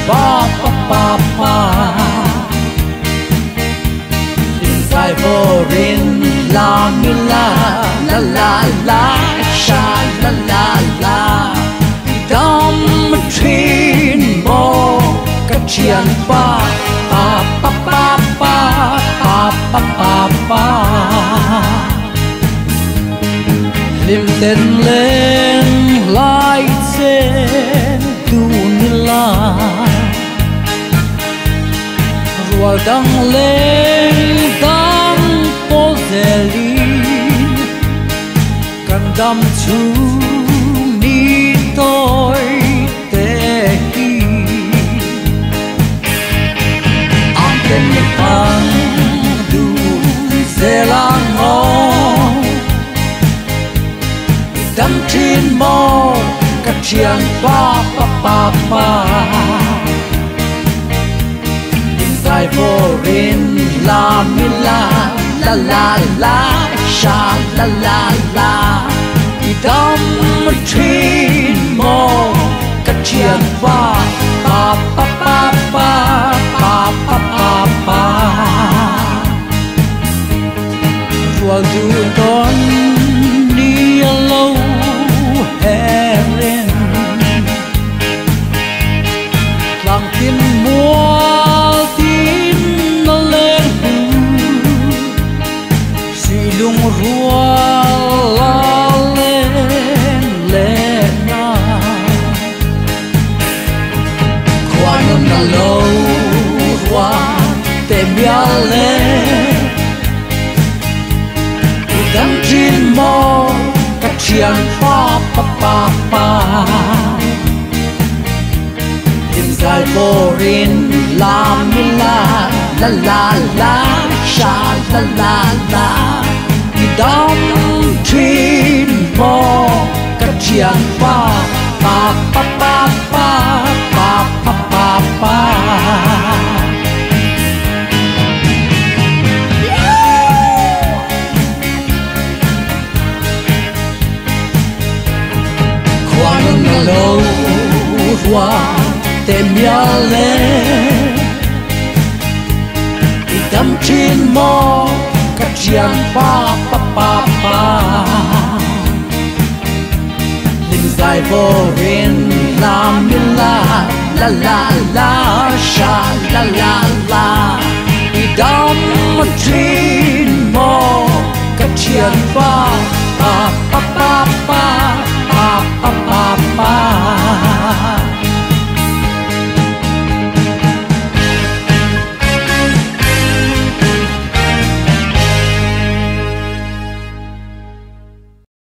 pa pa pa pa inside foreign la mi la la la la sha la la la dom train mo ka chian pa pa pa pa pa pa pa pa pa lim ten lên lại trên tu ni la rùa đăng lên đăng po zelin cần đâm chú ni tôi te hi am ten ni pan du zelang mo đâm trên mò cắt chiang pa pa pa pa inside foreign la mi la la la la sha la la la đâm trên mò cắt chiang pa pa pa pa pa pa pa pa pa ruột du con đi lâu herin lang tin mua tin nó lên si lung rua la lên lên na quan nó lâu qua tem bia lên đâm trên mò cắt chiang pa pa pa pa inside foreign la mi la la la la sha la la la đom trên mò cắt chiang pa pa pa pa pa pa pa pa pa lâu qua tem bia lên đâm trên mò cắt chiang pa pa pa pa linh dài vô riêng làm như la la la la sha la la la đâm trên mò cắt chiang pa